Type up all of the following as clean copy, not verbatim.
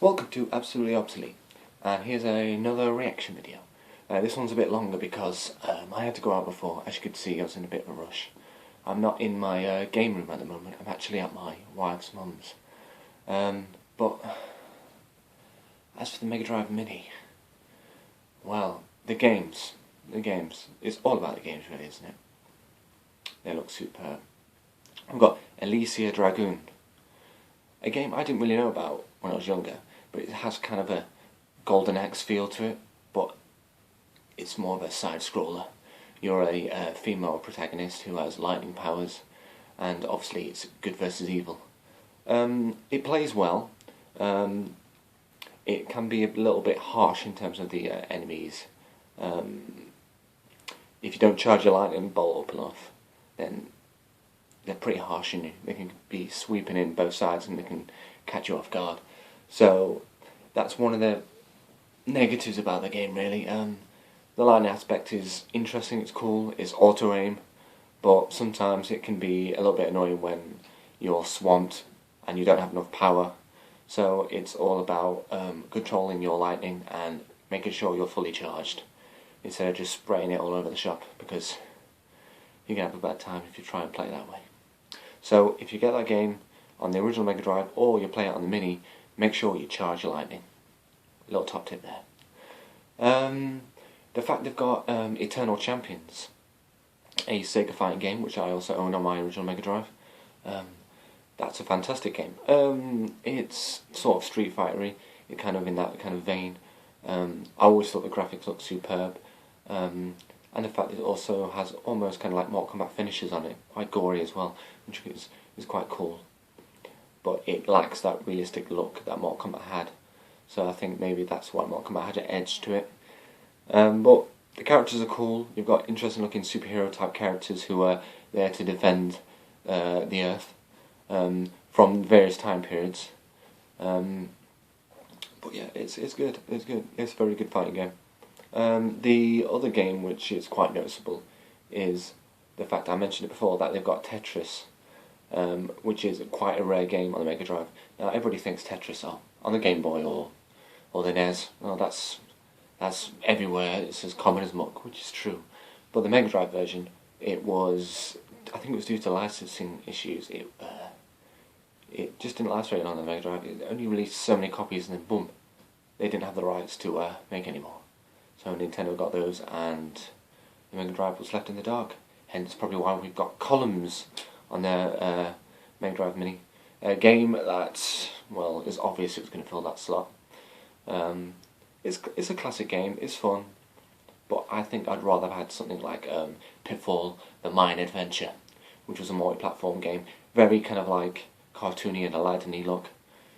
Welcome to Absolutely Obsolete, and here's another reaction video. This one's a bit longer because I had to go out before. As you could see, I was in a bit of a rush. I'm not in my game room at the moment. I'm actually at my wife's mum's. But as for the Megadrive Mini, well, the games. It's all about the games, really, isn't it? They look superb. I've got Elysia Dragoon, a game I didn't really know about when I was younger, but it has kind of a Golden Axe feel to it, but it's more of a side scroller. You're a female protagonist who has lightning powers, and obviously it's good versus evil. It plays well. It can be a little bit harsh in terms of the enemies. If you don't charge your lightning bolt up enough, then they're pretty harsh on you. They can be sweeping in both sides and they can catch you off guard. So that's one of the negatives about the game, really. The lightning aspect is interesting, it's cool, it's auto-aim, but sometimes it can be a little bit annoying when you're swamped and you don't have enough power. So it's all about controlling your lightning and making sure you're fully charged, instead of just spraying it all over the shop, because you can have a bad time if you try and play it that way. So if you get that game on the original Mega Drive or you play it on the Mini, make sure you charge your lightning. Little top tip there. The fact they've got Eternal Champions, a Sega fighting game, which I also own on my original Mega Drive. That's a fantastic game. It's sort of Street Fighter-y, kind of in that kind of vein. I always thought the graphics looked superb. And the fact that it also has almost kind of like Mortal Kombat finishes on it, quite gory as well, which is quite cool. But it lacks that realistic look that Mortal Kombat had, so I think maybe that's why Mortal Kombat had an edge to it. But the characters are cool. You've got interesting looking superhero type characters who are there to defend the Earth from various time periods. But yeah, it's good. It's good. It's a very good fighting game. The other game which is quite noticeable is the fact I mentioned it before, that they've got Tetris, which is quite a rare game on the Mega Drive. Now everybody thinks Tetris on the Game Boy or the NES. Well, that's everywhere. It's as common as muck, which is true. But the Mega Drive version, I think it was due to licensing issues. It just didn't last very long on the Mega Drive. It only released so many copies, and then boom, they didn't have the rights to make any more. So Nintendo got those, and the Mega Drive was left in the dark. Hence, probably why we've got columns on their Mega Drive Mini. A game that, well, it's obvious it was going to fill that slot. It's a classic game. It's fun, but I think I'd rather have had something like Pitfall: The Mine Adventure, which was a multi-platform game, very kind of like cartoony and Aladdin-y look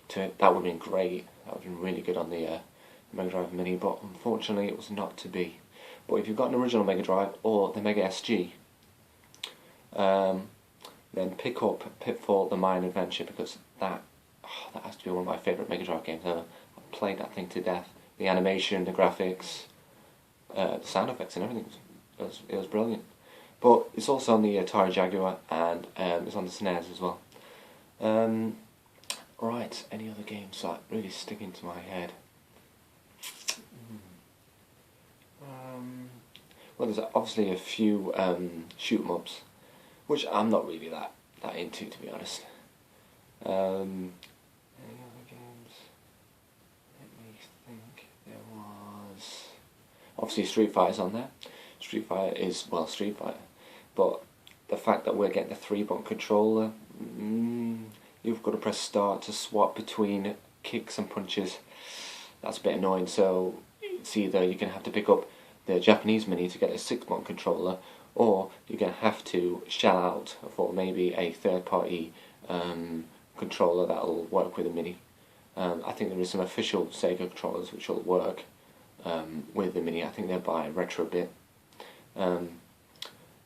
to it. That would have been great. That would have been really good on the Mega Drive Mini, but unfortunately it was not to be. But if you've got an original Mega Drive or the Mega SG, then pick up Pitfall: The Mine Adventure, because that has to be one of my favourite Mega Drive games ever. I played that thing to death. The animation, the graphics, the sound effects and everything, it was brilliant. But it's also on the Atari Jaguar, and it's on the SNES as well. Right, any other games that really stick into my head? Well, there's obviously a few shoot 'em ups, which I'm not really that into, to be honest. Any other games? Let me think. There was obviously Street Fighter's on there. Street Fighter is, well, Street Fighter, but the fact that we're getting the 3-button controller, you've got to press start to swap between kicks and punches. That's a bit annoying. So it's either you're going to have to pick up the Japanese Mini to get a 6-button controller, or you're going to have to shell out for maybe a third-party controller that'll work with the Mini. I think there is some official Sega controllers which will work with the Mini. I think they're by Retrobit.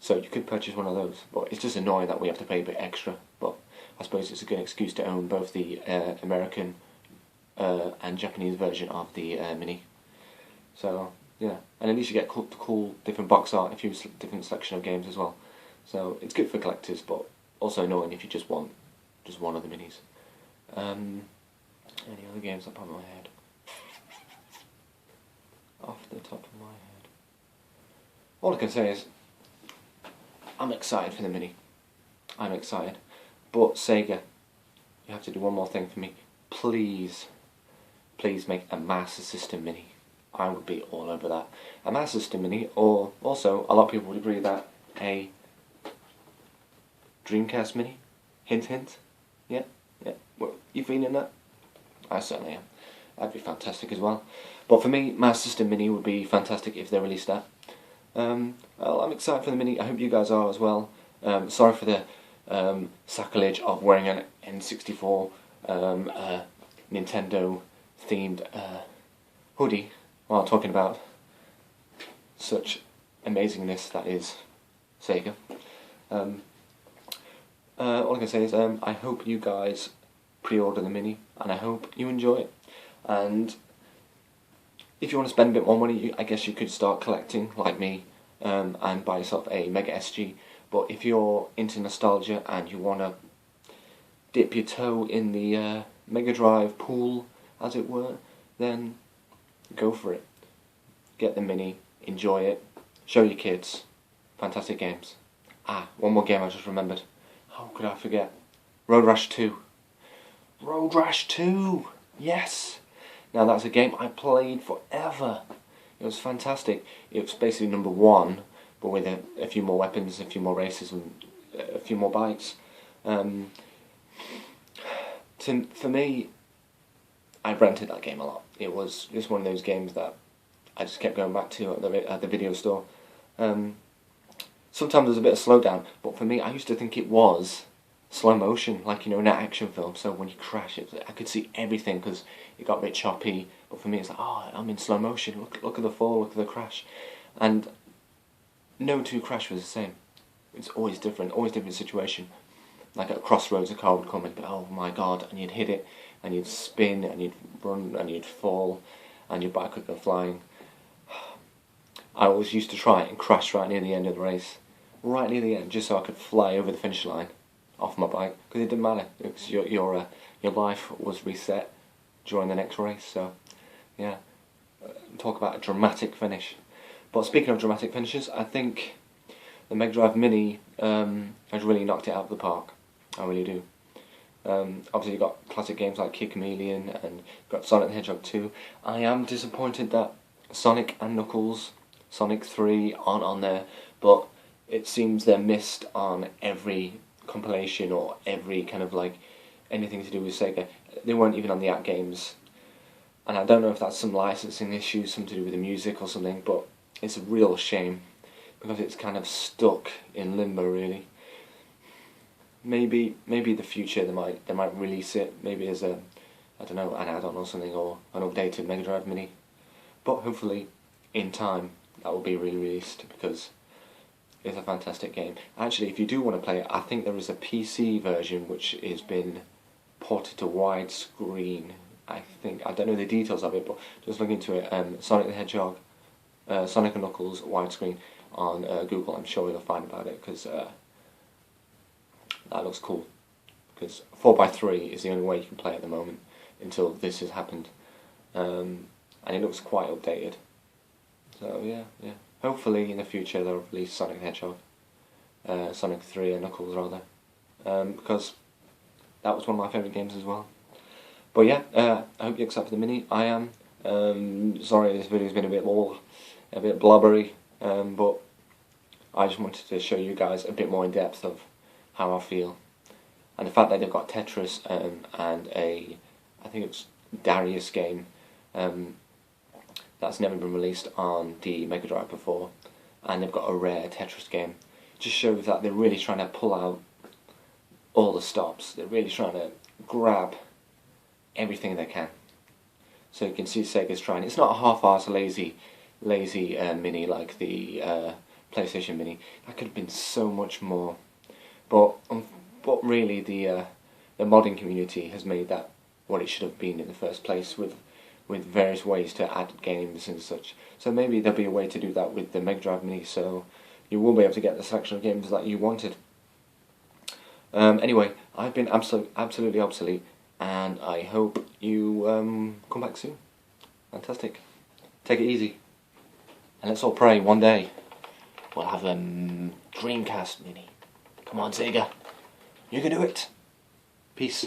So you could purchase one of those, but it's just annoying that we have to pay a bit extra. But I suppose it's a good excuse to own both the American and Japanese version of the Mini. So yeah, and at least you get cool different box art, a few different selection of games as well. So it's good for collectors, but also annoying if you just want one of the Minis. Any other games that pop in my head? Off the top of my head. All I can say is, I'm excited for the Mini. I'm excited. But Sega, you have to do one more thing for me. Please, please make a Master System Mini. I would be all over that. A Master System Mini, or also, a lot of people would agree that a Dreamcast Mini. Hint, hint. Yeah, yeah. Well, you feeling that? I certainly am. That'd be fantastic as well. But for me, Master System Mini would be fantastic if they released that. Well, I'm excited for the Mini. I hope you guys are as well. Sorry for the sacrilege of wearing an N64 Nintendo themed hoodie while talking about such amazingness that is Sega. All I can say is I hope you guys pre-order the Mini, and I hope you enjoy it. And if you want to spend a bit more money, I guess you could start collecting like me and buy yourself a Mega SG. But if you're into nostalgia and you want to dip your toe in the Megadrive pool, as it were, then go for it. Get the Mini, enjoy it, show your kids. Fantastic games. One more game I just remembered. How could I forget? Road Rash 2. Road Rash 2! Yes! Now that's a game I played forever. It was fantastic. It was basically number 1, but with a few more weapons, a few more races, and a few more bikes. For me, I rented that game a lot. It was just one of those games that I just kept going back to at the video store. Sometimes there's a bit of slowdown, but for me, I used to think it was slow motion, like, you know, in an action film. So when you crash it, I could see everything because it got a bit choppy. But for me, it's like, oh, I'm in slow motion. Look at the fall, look at the crash, and no two crash was the same. It's always different situation. Like at crossroads, a car would come and be, oh my god, and you'd hit it, and you'd spin, and you'd run, and you'd fall, and your bike would go flying. I always used to try and crash right near the end of the race, right near the end, just so I could fly over the finish line off my bike, because it didn't matter, because your life was reset during the next race. So yeah, talk about a dramatic finish. But speaking of dramatic finishes, I think the Megadrive Mini has really knocked it out of the park. I really do. Obviously you've got classic games like Kick Chameleon, and you've got Sonic the Hedgehog 2. I am disappointed that Sonic and Knuckles, Sonic 3 aren't on there, but it seems they're missed on every compilation or every kind of like anything to do with Sega. They weren't even on the Act Games, and I don't know if that's some licensing issues, something to do with the music or something, but it's a real shame because it's kind of stuck in limbo really. Maybe the future they might release it, maybe as a, I don't know, an add-on or something, or an updated Mega Drive Mini. But hopefully in time that will be re-released because it's a fantastic game. Actually, if you do want to play it, I think there is a PC version which has been ported to widescreen. I don't know the details of it, but just look into it. Sonic the Hedgehog, Sonic and Knuckles widescreen on Google. I'm sure you'll find about it because that looks cool. Because 4x3 is the only way you can play at the moment until this has happened, and it looks quite updated. So yeah. Hopefully in the future they'll release Sonic the Hedgehog, Sonic 3 and Knuckles rather, because that was one of my favourite games as well. But yeah, I hope you're excited for the Mini. I am. Sorry this video's been a bit blubbery, but I just wanted to show you guys a bit more in depth of how I feel. And the fact that they've got Tetris and I think it's Darius game, that's never been released on the Mega Drive before, and they've got a rare Tetris game. It just shows that they're really trying to pull out all the stops. They're really trying to grab everything they can. So you can see Sega's trying. It's not a half-assed lazy Mini like the PlayStation Mini. That could have been so much more. But really the modding community has made that what it should have been in the first place with various ways to add games and such. So maybe there'll be a way to do that with the Mega Drive Mini, so you will be able to get the selection of games that you wanted. Anyway, I've been absolutely obsolete. and I hope you come back soon. Fantastic. Take it easy, and let's all pray one day we'll have a Dreamcast Mini. Come on, Sega, you can do it. Peace.